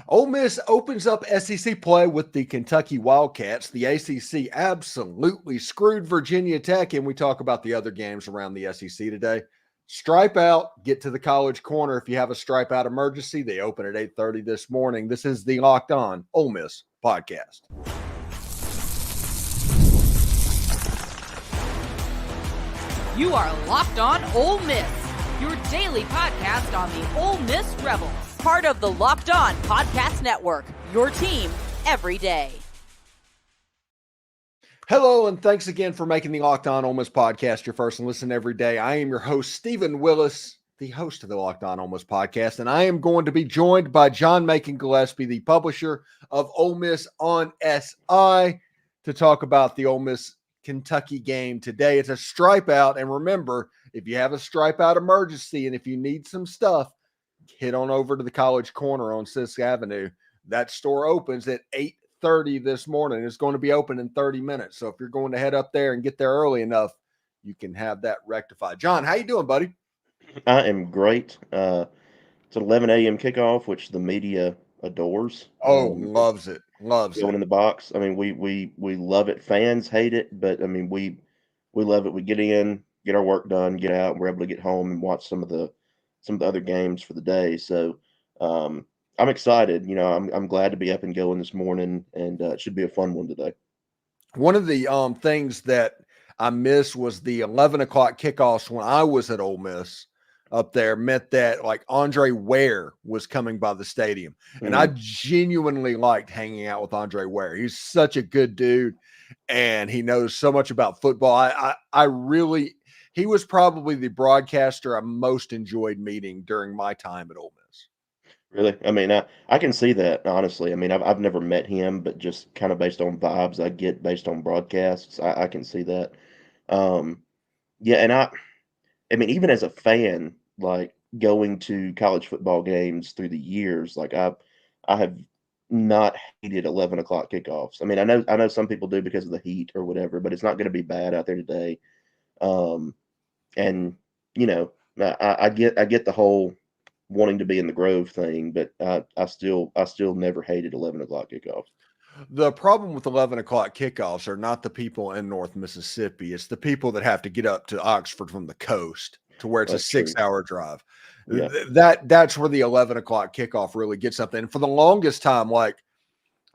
Ole Miss opens up SEC play with the Kentucky Wildcats. The ACC absolutely screwed Virginia Tech, and we talk about the other games around the SEC today. Stripe out, get to the College Corner. If you have a stripe out emergency, they open at 8:30 this morning. This is the Locked On Ole Miss podcast. You are Locked On Ole Miss, your daily podcast on the Ole Miss Rebels. Part of the Locked On Podcast Network, your team every day. Hello, and thanks again for making the Locked On Ole Miss podcast your first and listen every day. I am your host, Steven Willis, the host of the Locked On Ole Miss podcast, and I am going to be joined by John Macon Gillespie, the publisher of Ole Miss on SI, to talk about the Ole Miss Kentucky game today. It's a stripe out, and remember, if you have a stripe out emergency and if you need some stuff, head on over to the College Corner on 6th Avenue. That store opens at 8:30 this morning. It's going to be open in 30 minutes. So if you're going to head up there and get there early enough, you can have that rectified. John, how you doing, buddy? I am great. It's an 11 a.m. kickoff, which the media adores. Loves it. Loves Going it. in the box. I mean, we love it. Fans hate it, but I mean, we love it. We get in, get our work done, get out, and we're able to get home and watch some of the other games for the day. So I'm excited. You know, I'm glad to be up and going this morning, and it should be a fun one today. One of the things that I missed was the 11 o'clock kickoffs when I was at Ole Miss up there meant that like Andre Ware was coming by the stadium. And I genuinely liked hanging out with Andre Ware. He's such a good dude and he knows so much about football. He was probably the broadcaster I most enjoyed meeting during my time at Ole Miss. Really? I mean, I can see that, honestly. I mean, I've never met him, but just kind of based on vibes I get based on broadcasts, I can see that. Yeah, and I mean, even as a fan, like going to college football games through the years, like I have not hated 11 o'clock kickoffs. I mean, I know some people do because of the heat or whatever, but it's not going to be bad out there today. And you know, I get the whole wanting to be in the Grove thing, but I still never hated 11 o'clock kickoffs. The problem with 11 o'clock kickoffs are not the people in North Mississippi. It's the people that have to get up to Oxford from the coast to where it's That's a true. 6-hour drive. Yeah. That's where the 11 o'clock kickoff really gets something. And for the longest time, like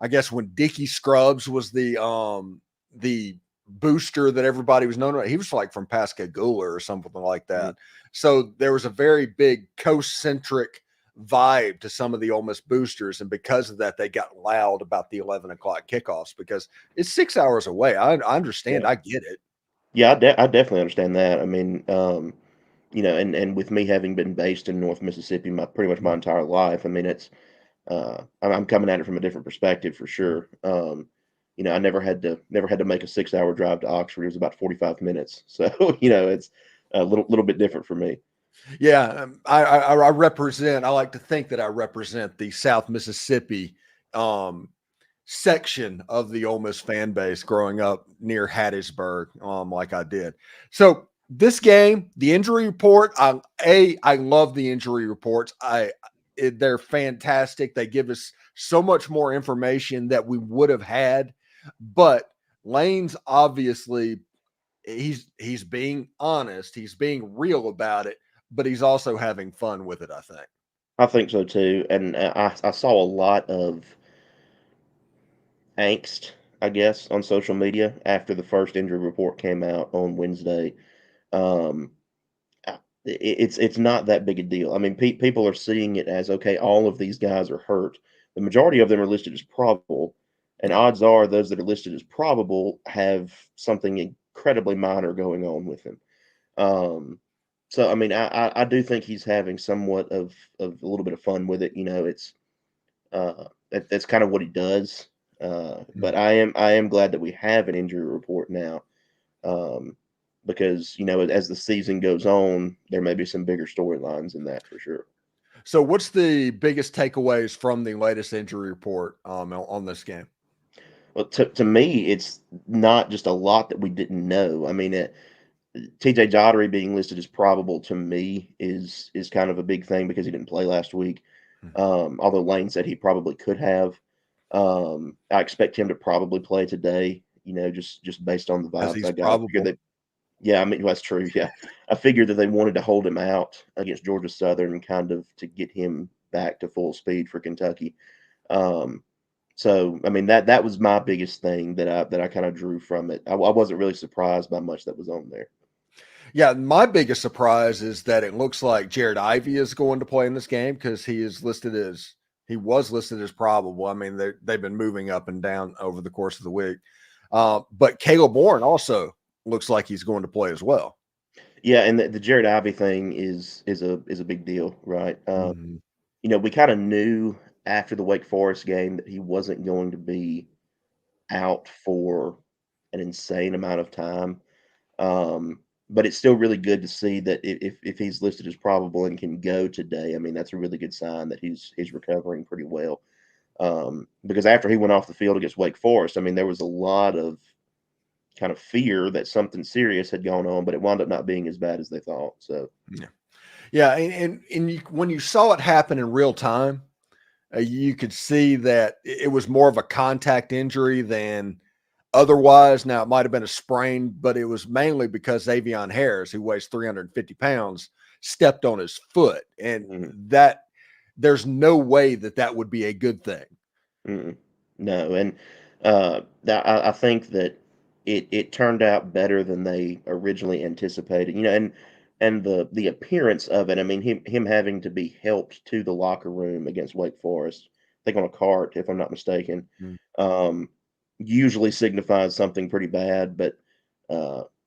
I guess when Dickie Scrubs was the booster that everybody was known about, he was like from Pascagoula or something like that. So there was a very big coast-centric vibe to some of the Ole Miss boosters, and because of that, they got loud about the 11 o'clock kickoffs because it's 6 hours away. I understand. Yeah. I get it. Yeah, I definitely understand that. I mean, you know, and with me having been based in North Mississippi pretty much my entire life, I mean, it's I'm coming at it from a different perspective for sure. You know, I never had to make a 6-hour drive to Oxford. It was about 45 minutes, so you know, it's a little bit different for me. Yeah, I represent. I like to think that I represent the South Mississippi section of the Ole Miss fan base growing up near Hattiesburg, like I did. So this game, the injury report, I love the injury reports. They're fantastic. They give us so much more information that we would have had, but Lane's obviously he's being honest, he's being real about it, but he's also having fun with it, I think. I think so too, and I saw a lot of angst, I guess, on social media after the first injury report came out on Wednesday. Um, it's not that big a deal. I mean, people are seeing it as okay. All of these guys are hurt. The majority of them are listed as probable, and odds are those that are listed as probable have something incredibly minor going on with them. So I mean, I do think he's having somewhat of a little bit of fun with it. You know, that's kind of what he does. But I am glad that we have an injury report now. Because, you know, as the season goes on, there may be some bigger storylines in that for sure. So what's the biggest takeaways from the latest injury report on this game? Well, to me, it's not just a lot that we didn't know. I mean, TJ Daugherty being listed as probable to me is kind of a big thing because he didn't play last week. Although Lane said he probably could have. I expect him to probably play today, just based on the as vibes he's I got. I figured probable. yeah, I mean, that's true. Yeah. I figured that they wanted to hold him out against Georgia Southern kind of to get him back to full speed for Kentucky. Um, so, I mean, that was my biggest thing that I kind of drew from it. I wasn't really surprised by much that was on there. Yeah, my biggest surprise is that it looks like Jared Ivey is going to play in this game because he was listed as probable. I mean, they've been moving up and down over the course of the week. But Caleb Warren also looks like he's going to play as well. Yeah, and the Jared Ivey thing is a big deal, right? Mhm. We kind of knew after the Wake Forest game that he wasn't going to be out for an insane amount of time. But it's still really good to see that if he's listed as probable and can go today, I mean that's a really good sign that he's recovering pretty well. Because after he went off the field against Wake Forest, I mean there was a lot of kind of fear that something serious had gone on, but it wound up not being as bad as they thought. So yeah, and when you saw it happen in real time, you could see that it was more of a contact injury than otherwise. Now, it might have been a sprain, but it was mainly because Avion Harris, who weighs 350 pounds, stepped on his foot. And that there's no way that would be a good thing. No, and I think that it turned out better than they originally anticipated. And the appearance of it. I mean, him having to be helped to the locker room against Wake Forest, I think on a cart, if I'm not mistaken, usually signifies something pretty bad. But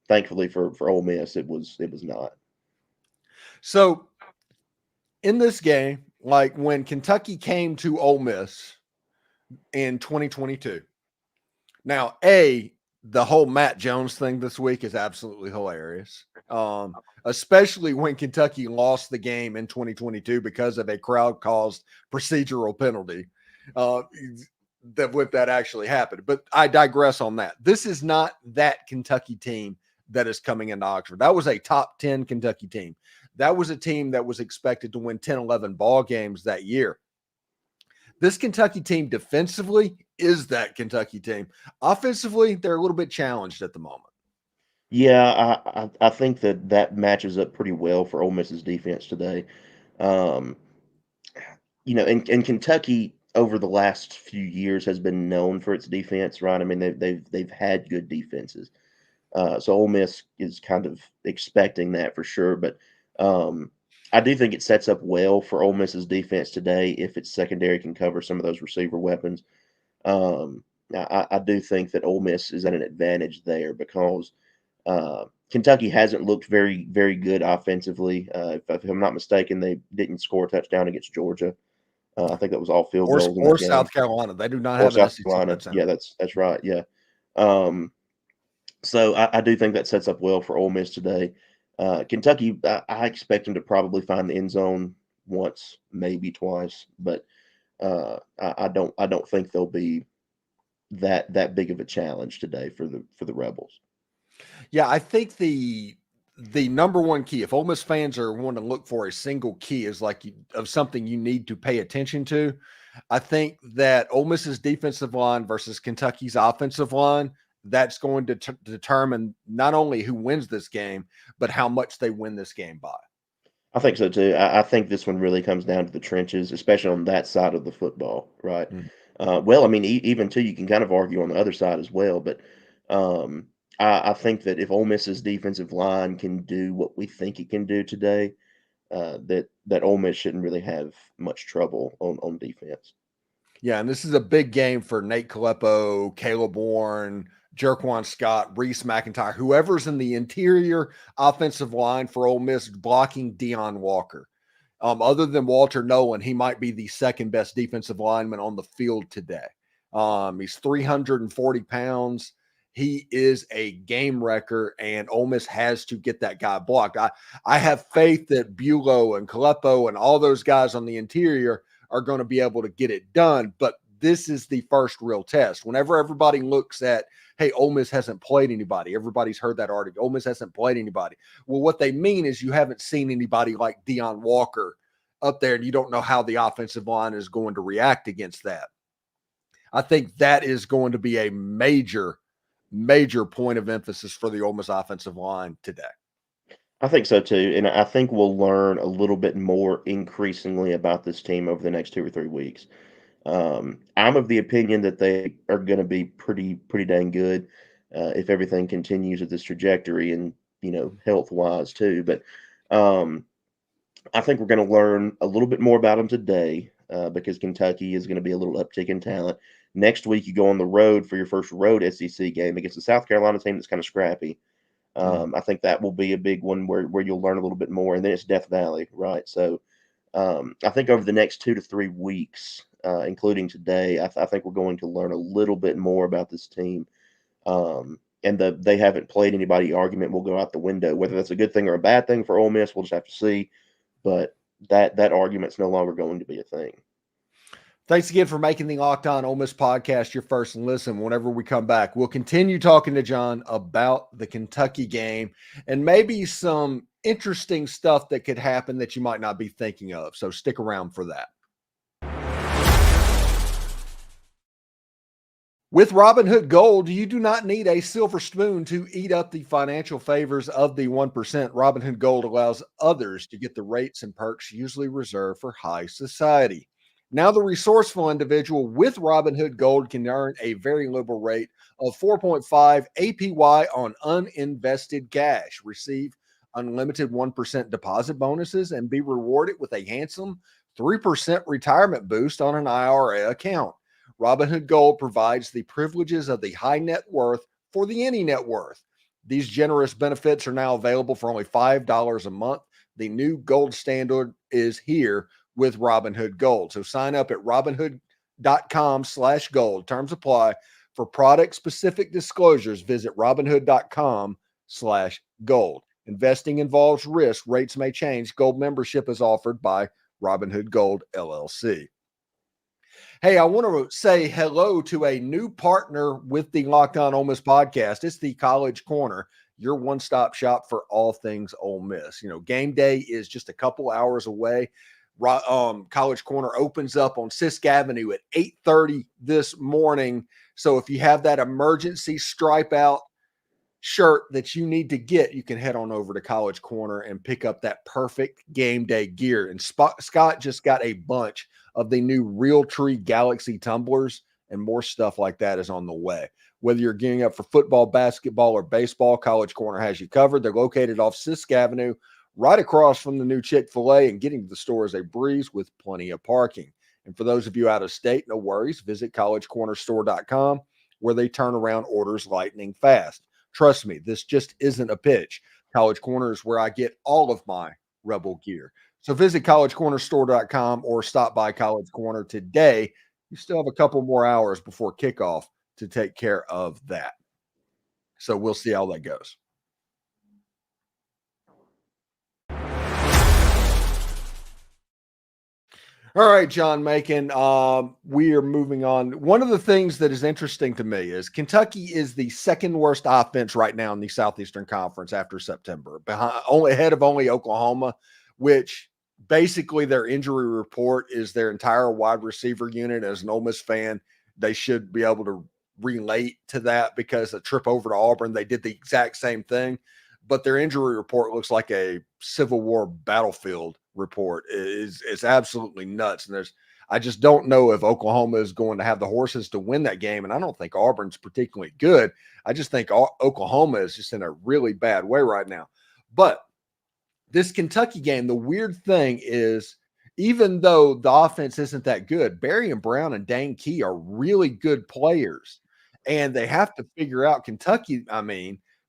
thankfully for Ole Miss, it was not. So in this game, like when Kentucky came to Ole Miss in 2022, now, the whole Matt Jones thing this week is absolutely hilarious. Especially when Kentucky lost the game in 2022 because of a crowd caused procedural penalty. That actually happened. But I digress on that. This is not that Kentucky team that is coming into Oxford. That was a top 10 Kentucky team. That was a team that was expected to win 10, 11 ball games that year. This Kentucky team defensively is that Kentucky team. Offensively, they're a little bit challenged at the moment. Yeah, I think that matches up pretty well for Ole Miss's defense today. Um, and Kentucky over the last few years has been known for its defense, right? I mean, they've had good defenses. So Ole Miss is kind of expecting that for sure. But I do think it sets up well for Ole Miss's defense today if its secondary can cover some of those receiver weapons. I do think that Ole Miss is at an advantage there because Kentucky hasn't looked very, very good offensively. If I'm not mistaken, they didn't score a touchdown against Georgia. I think that was all field goals in that game. South Carolina. They do not Or have an South SEC Carolina. touchdown. Yeah, that's right. Yeah. So I do think that sets up well for Ole Miss today. Kentucky, I expect them to probably find the end zone once, maybe twice, but I don't think they'll be that big of a challenge today for the Rebels. Yeah, I think the number one key, if Ole Miss fans are wanting to look for a single key, is of something you need to pay attention to. I think that Ole Miss's defensive line versus Kentucky's offensive line, that's going to determine not only who wins this game, but how much they win this game by. I think so too. I think this one really comes down to the trenches, especially on that side of the football, right? Well, I mean, even too, you can kind of argue on the other side as well, but I think that if Ole Miss's defensive line can do what we think it can do today, that Ole Miss shouldn't really have much trouble on defense. Yeah, and this is a big game for Nate Kalepo, Caleb Warren, Jerquan Scott, Reese McIntyre, whoever's in the interior offensive line for Ole Miss blocking Deion Walker. Other than Walter Nolan, he might be the second best defensive lineman on the field today. He's 340 pounds. He is a game wrecker, and Ole Miss has to get that guy blocked. I have faith that Bulow and Kalepo and all those guys on the interior are going to be able to get it done, but this is the first real test. Whenever everybody looks at, hey, Ole Miss hasn't played anybody, everybody's heard that article, Ole Miss hasn't played anybody. Well, what they mean is you haven't seen anybody like Deion Walker up there, and you don't know how the offensive line is going to react against that. I think that is going to be a major point of emphasis for the Ole Miss offensive line today. I think so too, and I think we'll learn a little bit more increasingly about this team over the next 2 or 3 weeks. I'm of the opinion that they are going to be pretty dang good if everything continues at this trajectory, and health wise too. But I think we're going to learn a little bit more about them today because Kentucky is going to be a little uptick in talent. Next week, you go on the road for your first road SEC game against the South Carolina team that's kind of scrappy. I think that will be a big one where you'll learn a little bit more, and then it's Death Valley, right? So I think over the next 2 to 3 weeks, including today, I think we're going to learn a little bit more about this team. And they haven't played anybody argument will go out the window. Whether that's a good thing or a bad thing for Ole Miss, we'll just have to see. But that argument's no longer going to be a thing. Thanks again for making the Locked On Ole Miss podcast your first listen. Whenever we come back, we'll continue talking to John about the Kentucky game and maybe some interesting stuff that could happen that you might not be thinking of. So stick around for that. With Robinhood Gold, you do not need a silver spoon to eat up the financial favors of the 1%. Robinhood Gold allows others to get the rates and perks usually reserved for high society. Now, the resourceful individual with Robinhood Gold can earn a very liberal rate of 4.5 APY on uninvested cash, receive unlimited 1% deposit bonuses, and be rewarded with a handsome 3% retirement boost on an IRA account. Robinhood Gold provides the privileges of the high net worth for the any net worth. These generous benefits are now available for only $5 a month. The new gold standard is here with Robinhood Gold. So sign up at robinhood.com/gold. Terms apply. For product specific disclosures, visit robinhood.com/gold. Investing involves risk. Rates may change. Gold membership is offered by Robinhood Gold LLC. Hey, I want to say hello to a new partner with the Locked On Ole Miss podcast. It's the College Corner, your one-stop shop for all things Ole Miss. Game day is just a couple hours away. College Corner opens up on Sisk Avenue at 8:30 this morning. So if you have that emergency stripe out shirt that you need to get, you can head on over to College Corner and pick up that perfect game day gear. And Scott just got a bunch of the new Realtree Galaxy tumblers, and more stuff like that is on the way. Whether you're gearing up for football, basketball, or baseball, College Corner has you covered. They're located off Sisk Avenue, right across from the new Chick-fil-A, and getting to the store is a breeze with plenty of parking. And for those of you out of state, no worries. Visit collegecornerstore.com, where they turn around orders lightning fast. Trust me, this just isn't a pitch. College Corner is where I get all of my Rebel gear. So visit collegecornerstore.com or stop by College Corner today. You still have a couple more hours before kickoff to take care of that. So we'll see how that goes. All right, John Macon, we are moving on. One of the things that is interesting to me is Kentucky is the second worst offense right now in the Southeastern Conference after September, ahead of only Oklahoma, which basically their injury report is their entire wide receiver unit. As an Ole Miss fan, they should be able to relate to that because a trip over to Auburn, they did the exact same thing, but their injury report looks like a Civil War battlefield report. It's absolutely nuts. And I just don't know if Oklahoma is going to have the horses to win that game. And I don't think Auburn's particularly good. I just think Oklahoma is just in a really bad way right now. But this Kentucky game, the weird thing is, even though the offense isn't that good, Barry and Brown and Dane Key are really good players. And they have to figure out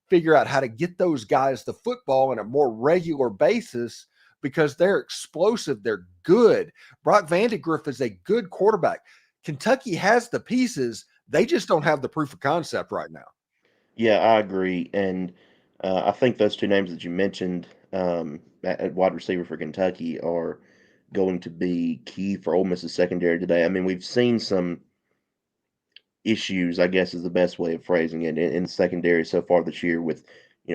figure out how to get those guys the football on a more regular basis, because they're explosive. They're good. Brock Vandegrift is a good quarterback. Kentucky has the pieces. They just don't have the proof of concept right now. Yeah, I agree. And I think those two names that you mentioned at wide receiver for Kentucky are going to be key for Ole Miss's secondary today. I mean, we've seen some issues, I guess is the best way of phrasing it, in the secondary so far this year with,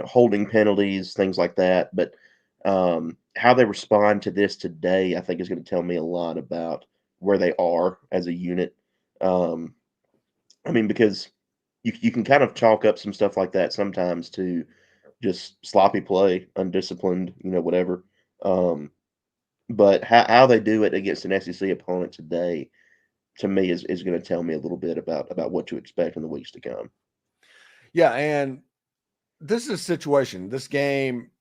holding penalties, things like that. But How they respond to this today, I think, is going to tell me a lot about where they are as a unit. Um, I mean, because you can kind of chalk up some stuff like that sometimes to just sloppy play, undisciplined, whatever. Um, but how they do it against an SEC opponent today, to me, is going to tell me a little bit about what to expect in the weeks to come. Yeah, and this is a situation. This game,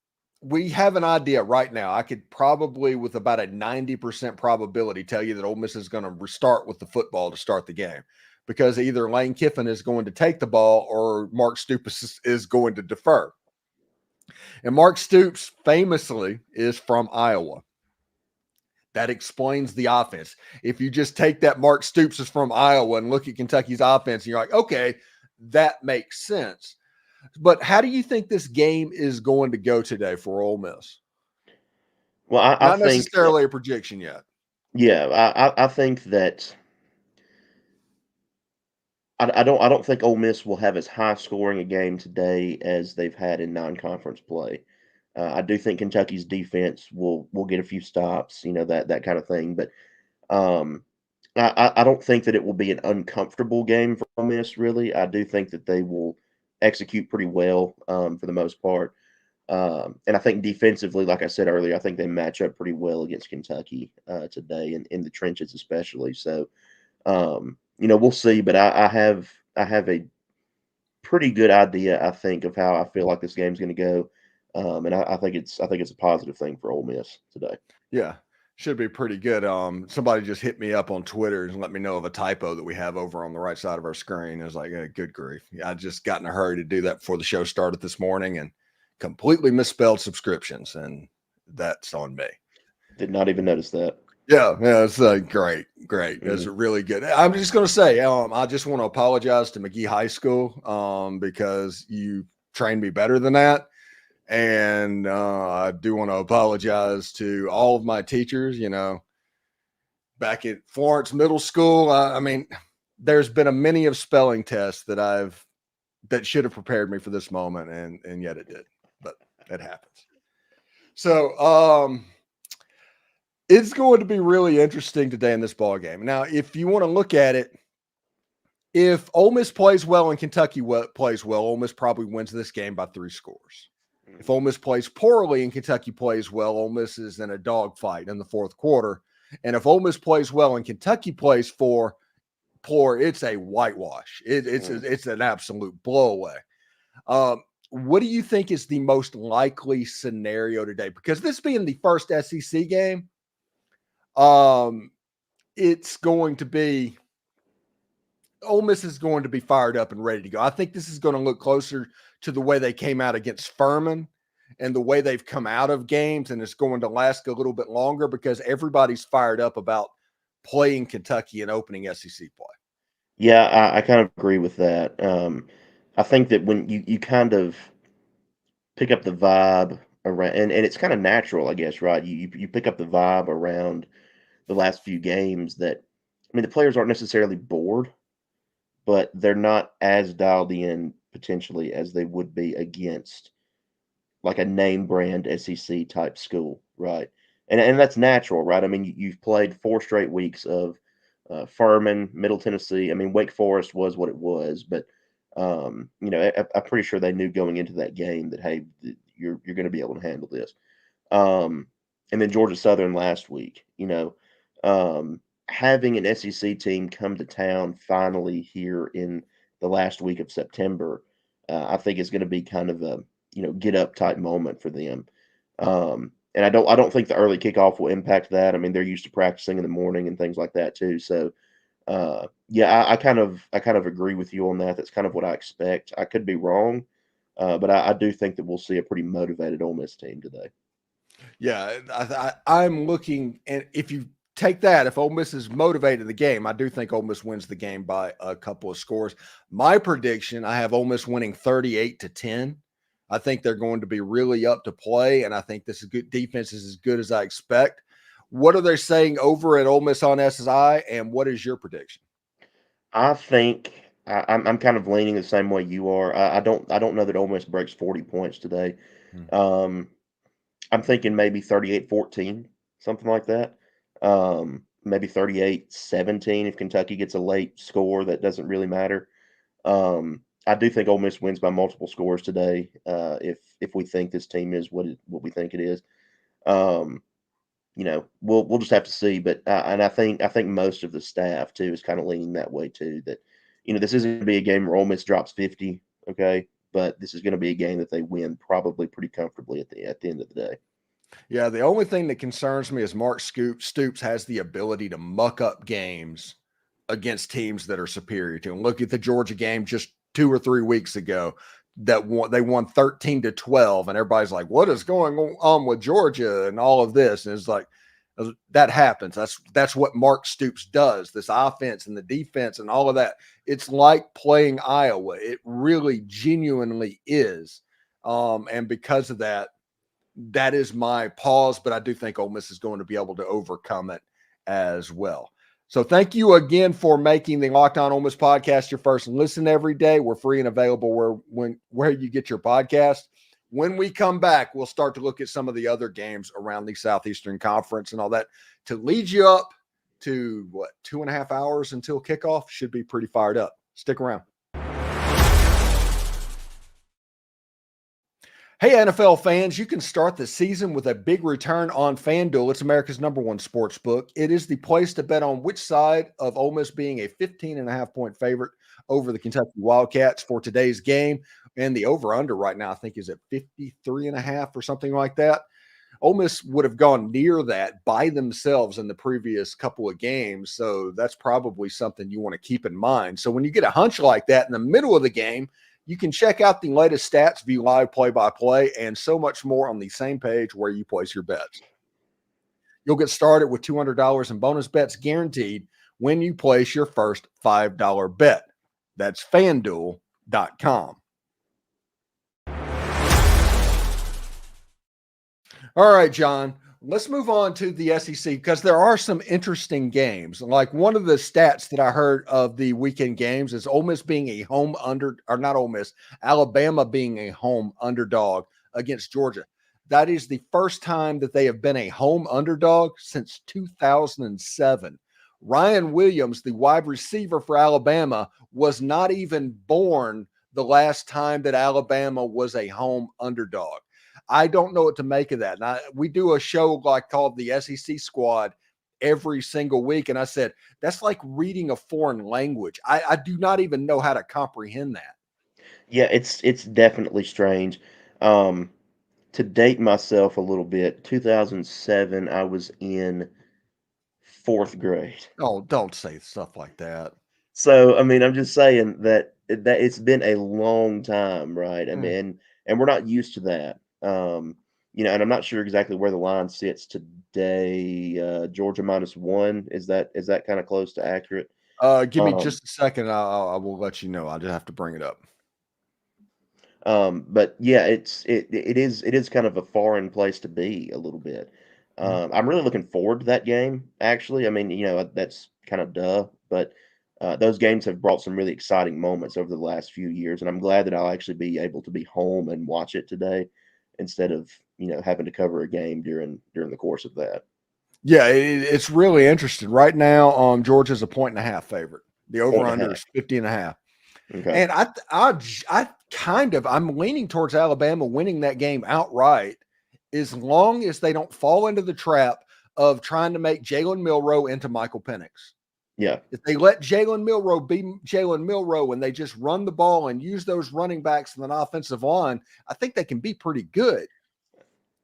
we have an idea right now. I could probably, with about a 90% probability, tell you that Ole Miss is going to restart with the football to start the game, because either Lane Kiffin is going to take the ball or Mark Stoops is going to defer. And Mark Stoops famously is from Iowa. That explains the offense. If you just take that Mark Stoops is from Iowa and look at Kentucky's offense, and you're like, okay, that makes sense. But how do you think this game is going to go today for Ole Miss? Well, I Not think that, necessarily a projection yet. yeah, I think that I don't think Ole Miss will have as high scoring a game today as they've had in non-conference play. I do think Kentucky's defense will get a few stops, that kind of thing. But um, I don't think that it will be an uncomfortable game for Ole Miss. Really, I do think that they will execute pretty well for the most part. And I think defensively, like I said earlier, I think they match up pretty well against Kentucky today, in the trenches especially. So we'll see. But I have a pretty good idea, I think, of how I feel like this game's going to go. And I think it's a positive thing for Ole Miss today. Yeah, should be pretty good. Somebody just hit me up on Twitter and let me know of a typo that we have over on the right side of our screen. I was like, good grief. I just got in a hurry to do that before the show started this morning and completely misspelled subscriptions. And that's on me. Did not even notice that. Yeah, it's great. It's really good. I'm just going to say, I just want to apologize to McGee High School because you trained me better than that. And I do want to apologize to all of my teachers, back at Florence Middle School. I mean, there's been a many of spelling tests that should have prepared me for this moment, and yet it did, but it happens. So it's going to be really interesting today in this ball game. Now, if you want to look at it, if Ole Miss plays well and Kentucky plays well, Ole Miss probably wins this game by 3 scores. If Ole Miss plays poorly and Kentucky plays well, Ole Miss is in a dogfight in the fourth quarter. And if Ole Miss plays well and Kentucky plays poor, it's a whitewash. It's an absolute blowaway. What do you think is the most likely scenario today? Because this being the first SEC game, it's going to be Ole Miss is going to be fired up and ready to go. I think this is going to look closer to the way they came out against Furman and the way they've come out of games, and it's going to last a little bit longer because everybody's fired up about playing Kentucky and opening SEC play. Yeah, I kind of agree with that. I think that when you kind of pick up the vibe around, and it's kind of natural, I guess, right? You pick up the vibe around the last few games that, I mean, the players aren't necessarily bored, but they're not as dialed in potentially as they would be against like a name brand SEC type school, right? And that's natural, right? I mean, you've played 4 straight weeks of Furman, Middle Tennessee. I mean, Wake Forest was what it was, but I'm pretty sure they knew going into that game that, hey, you're going to be able to handle this. And then Georgia Southern last week, having an SEC team come to town finally here in the last week of September, I think is going to be kind of a get up type moment for them. And I don't think the early kickoff will impact that. I mean, they're used to practicing in the morning and things like that too. So yeah, I kind of agree with you on that. That's kind of what I expect. I could be wrong, but I do think that we'll see a pretty motivated Ole Miss team today. Yeah, I'm looking, and if you take that, if Ole Miss is motivated in the game, I do think Ole Miss wins the game by a couple of scores. My prediction, I have Ole Miss winning 38-10. I think they're going to be really up to play, and I think this is good defense is as good as I expect. What are they saying over at Ole Miss on SSI, and what is your prediction? I think I'm kind of leaning the same way you are. I don't know that Ole Miss breaks 40 points today. I'm thinking maybe 38-14, something like that. Maybe 38-17 if Kentucky gets a late score that doesn't really matter. I do think Ole Miss wins by multiple scores today. If we think this team is what we think it is, we'll just have to see. But and I think most of the staff too is kind of leaning that way too. That this isn't going to be a game where Ole Miss drops 50, okay, but this is going to be a game that they win probably pretty comfortably at the end of the day. Yeah, the only thing that concerns me is Mark Stoops has the ability to muck up games against teams that are superior to him. Look at the Georgia game just 2 or 3 weeks ago they won 13-12, and everybody's like, what is going on with Georgia and all of this? And it's like, that happens. That's what Mark Stoops does, this offense and the defense and all of that. It's like playing Iowa. It really genuinely is. And because of that, that is my pause, but I do think Ole Miss is going to be able to overcome it as well. So thank you again for making the Locked On Ole Miss podcast your first listen every day. We're free and available where you get your podcast. When we come back, we'll start to look at some of the other games around the Southeastern Conference and all that to lead you up to 2.5 hours until kickoff. Should be pretty fired up. Stick around. Hey, NFL fans, you can start the season with a big return on FanDuel. It's America's #1 sports book. It is the place to bet on which side of Ole Miss being a 15.5-point favorite over the Kentucky Wildcats for today's game. And the over-under right now, I think, is at 53.5 or something like that. Ole Miss would have gone near that by themselves in the previous couple of games. So that's probably something you want to keep in mind. So when you get a hunch like that in the middle of the game, you can check out the latest stats, view live play-by-play, and so much more on the same page where you place your bets. You'll get started with $200 in bonus bets guaranteed when you place your first $5 bet. That's FanDuel.com. All right, John, let's move on to the SEC because there are some interesting games. Like one of the stats that I heard of the weekend games is Ole Miss being a Alabama being a home underdog against Georgia. That is the first time that they have been a home underdog since 2007. Ryan Williams, the wide receiver for Alabama, was not even born the last time that Alabama was a home underdog. I don't know what to make of that. Now, we do a show called the SEC Squad every single week. And I said, that's like reading a foreign language. I do not even know how to comprehend that. Yeah, it's definitely strange. To date myself a little bit, 2007, I was in 4th grade. Oh, don't say stuff like that. So, I mean, I'm just saying that it's been a long time, right? I mean, and we're not used to that. And I'm not sure exactly where the line sits today. Georgia -1. Is that kind of close to accurate? Give me just a second. I will let you know. I'll just have to bring it up. But yeah, it is kind of a foreign place to be a little bit. I'm really looking forward to that game, actually. I mean, that's kind of duh, but those games have brought some really exciting moments over the last few years, and I'm glad that I'll actually be able to be home and watch it today instead of having to cover a game during the course of that. Yeah, it's really interesting. Right now, Georgia's a 1.5 favorite. The over-under is 50.5. Okay. And I'm leaning towards Alabama winning that game outright as long as they don't fall into the trap of trying to make Jalen Milroe into Michael Penix. Yeah. If they let Jalen Milroe be Jalen Milroe and they just run the ball and use those running backs in an offensive line, I think they can be pretty good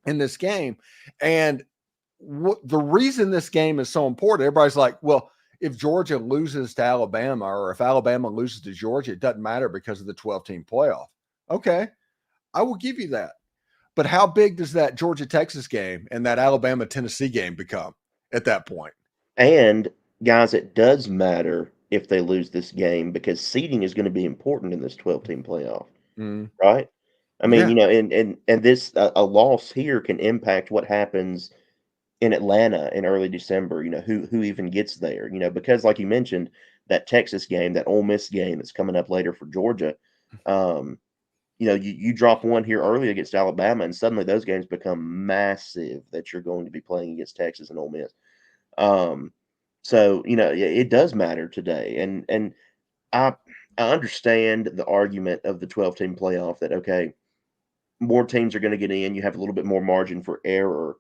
in this game. And the reason this game is so important, everybody's like, well, if Georgia loses to Alabama or if Alabama loses to Georgia, it doesn't matter because of the 12-team playoff. Okay, I will give you that. But how big does that Georgia-Texas game and that Alabama-Tennessee game become at that point? And, guys, it does matter if they lose this game because seeding is going to be important in this 12-team playoff, right? I mean, and this a loss here can impact what happens in Atlanta in early December, who even gets there, because like you mentioned, that Texas game, that Ole Miss game that's coming up later for Georgia, you drop one here early against Alabama, and suddenly those games become massive that you're going to be playing against Texas and Ole Miss. So it does matter today, and I understand the argument of the 12-team playoff that okay, more teams are going to get in. You have a little bit more margin for error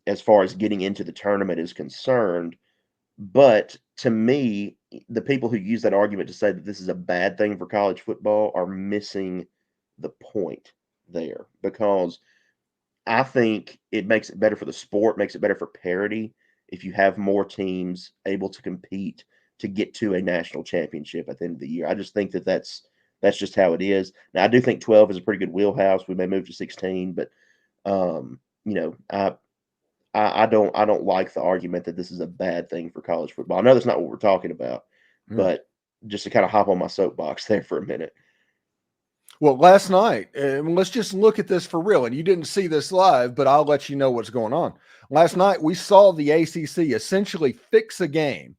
as far as getting into the tournament is concerned. But to me, the people who use that argument to say that this is a bad thing for college football are missing the point there, because I think it makes it better for the sport, makes it better for parity if you have more teams able to compete to get to a national championship at the end of the year. I just think that that's just how it is. Now, I do think 12 is a pretty good wheelhouse. We may move to 16, but I don't like the argument that this is a bad thing for college football. I know that's not what we're talking about, but just to kind of hop on my soapbox there for a minute. Well, last night, and let's just look at this for real. And you didn't see this live, but I'll let you know what's going on. Last night, we saw the ACC essentially fix a game,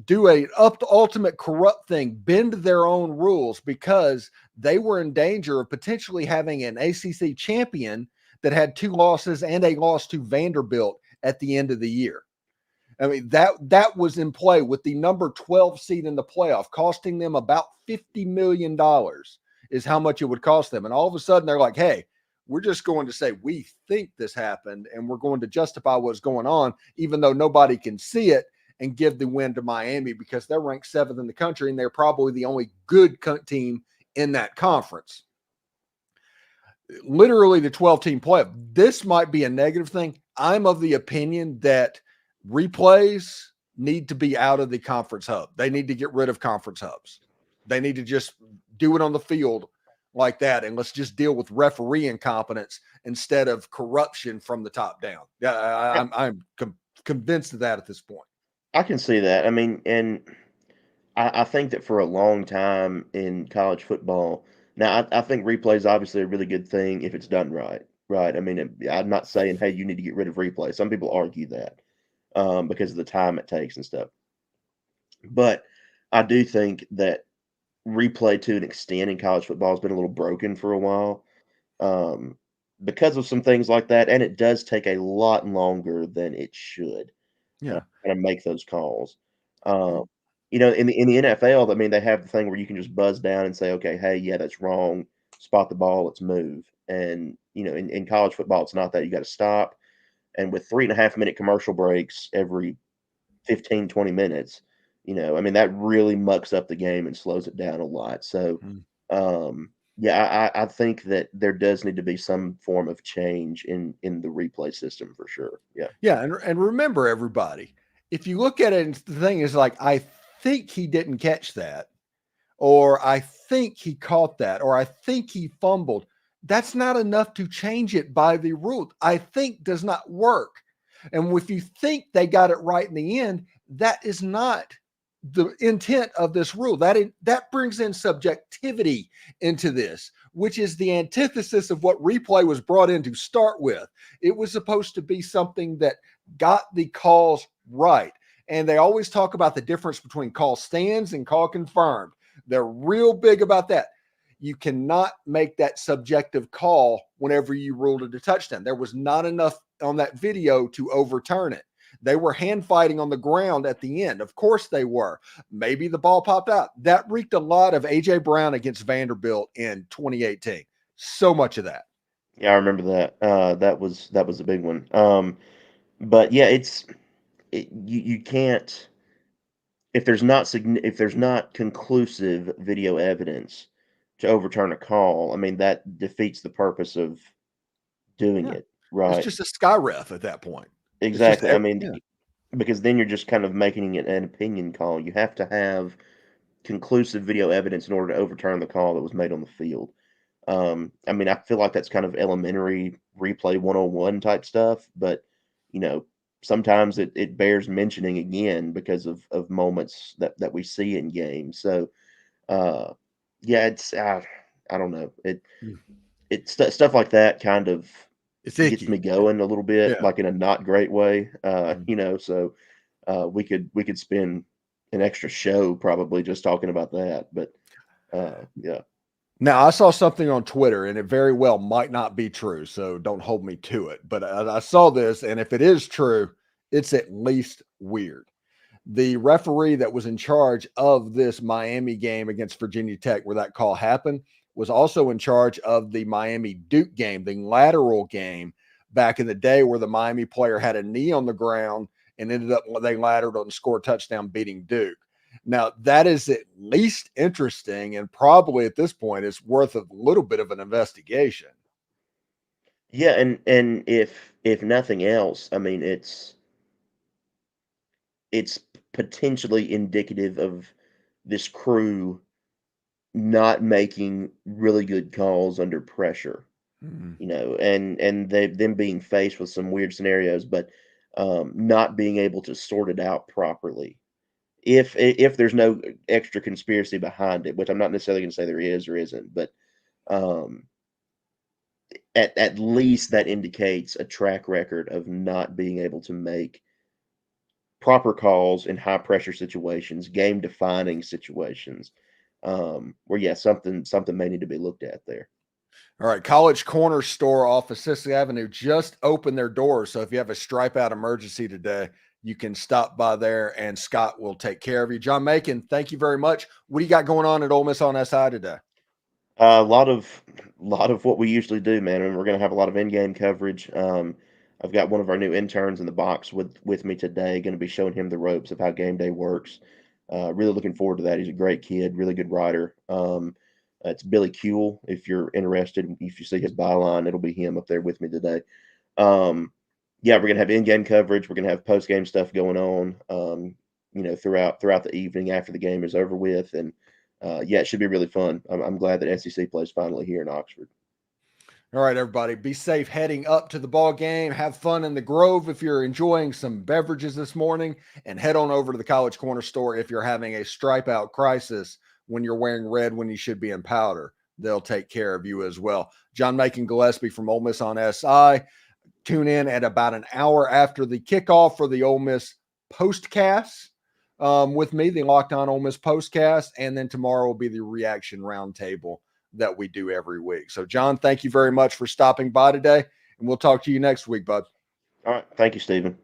do a ultimate corrupt thing, bend their own rules because they were in danger of potentially having an ACC champion that had 2 losses and a loss to Vanderbilt at the end of the year. I mean, that was in play with the number 12 seed in the playoff, costing them about $50 million is how much it would cost them. And all of a sudden they're like, hey, we're just going to say we think this happened and we're going to justify what's going on, even though nobody can see it, and give the win to Miami because they're ranked 7th in the country and they're probably the only good team in that conference. Literally the 12-team playoff. This might be a negative thing. I'm of the opinion that replays need to be out of the conference hub. They need to get rid of conference hubs. They need to just do it on the field like that, and let's just deal with referee incompetence instead of corruption from the top down. I'm convinced of that at this point. I can see that. I mean, and I think that for a long time in college football, now I think replay is obviously a really good thing if it's done right. Right. I mean, I'm not saying, hey, you need to get rid of replay. Some people argue that because of the time it takes and stuff. But I do think that replay to an extent in college football has been a little broken for a while because of some things like that. And it does take a lot longer than it should. Yeah. And make those calls. In the NFL, I mean, they have the thing where you can just buzz down and say, okay, hey, yeah, that's wrong. Spot the ball, let's move. And, in college football, it's not that. You got to stop. And with 3.5-minute commercial breaks every 15, 20 minutes, I mean, that really mucks up the game and slows it down a lot. So, I think that there does need to be some form of change in the replay system for sure. Yeah. Yeah. And remember, everybody, if you look at it, the thing is like, I think he didn't catch that, or I think he caught that, or I think he fumbled. That's not enough to change it by the rule. I think does not work. And if you think they got it right in the end, that is not the intent of this rule. That brings in subjectivity into this, which is the antithesis of what replay was brought in to start with. It was supposed to be something that got the calls right. And they always talk about the difference between call stands and call confirmed. They're real big about that. You cannot make that subjective call whenever you ruled it a touchdown. There was not enough on that video to overturn it. They were hand fighting on the ground at the end. Of course they were. Maybe the ball popped out. That reeked a lot of A.J. Brown against Vanderbilt in 2018. So much of that. Yeah, I remember that. That was a big one. But yeah, you can't, if there's not conclusive video evidence to overturn a call. I mean, that defeats the purpose of doing it. Right? It's just a sky ref at that point. Exactly. I mean, because then you're just kind of making it an opinion call. You have to have conclusive video evidence in order to overturn the call that was made on the field. I mean, I feel like that's kind of elementary replay 101 type stuff, but sometimes it bears mentioning again because of moments that we see in games. So, it's I don't know. It's stuff like that kind of gets me going a little bit, like in a not great way. So we could spend an extra show probably just talking about that. But yeah. Now, I saw something on Twitter, and it very well might not be true, so don't hold me to it. But I saw this, and if it is true, it's at least weird. The referee that was in charge of this Miami game against Virginia Tech, where that call happened, was also in charge of the Miami Duke game, the lateral game back in the day, where the Miami player had a knee on the ground and ended up they lateraled and scored a touchdown beating Duke. Now, that is at least interesting, and probably at this point is worth a little bit of an investigation. Yeah, and if nothing else, I mean, it's potentially indicative of this crew not making really good calls under pressure, Mhm. and them being faced with some weird scenarios, but not being able to sort it out properly. If there's no extra conspiracy behind it, which I'm not necessarily going to say there is or isn't, but um, at least that indicates a track record of not being able to make proper calls in high pressure situations, game defining situations, where yeah, something may need to be looked at there. All right, College Corner Store off of Sicily Avenue just opened their doors. So if you have a stripe out emergency today, you can stop by there and Scott will take care of you. John Macon, thank you very much. What do you got going on at Ole Miss on SI today? A lot of what we usually do, man, and we're gonna have a lot of in-game coverage. I've got one of our new interns in the box with me today. Going to be showing him the ropes of how game day works. Really looking forward to that. He's a great kid, really good writer. It's Billy Kuehl. If you're interested, if you see his byline, it'll be him up there with me today. Um, yeah, we're gonna have in-game coverage. We're gonna have post-game stuff going on. Throughout the evening after the game is over with, and yeah, it should be really fun. I'm glad that SEC plays finally here in Oxford. All right, everybody, be safe heading up to the ball game. Have fun in the Grove if you're enjoying some beverages this morning, and head on over to the College Corner Store if you're having a stripe out crisis when you're wearing red when you should be in powder. They'll take care of you as well. John Macon Gillespie from Ole Miss on SI. Tune in at about an hour after the kickoff for the Ole Miss postcast with me, the Locked On Ole Miss postcast, and then tomorrow will be the reaction roundtable that we do every week. So, John, thank you very much for stopping by today, and we'll talk to you next week, bud. All right, thank you, Stephen.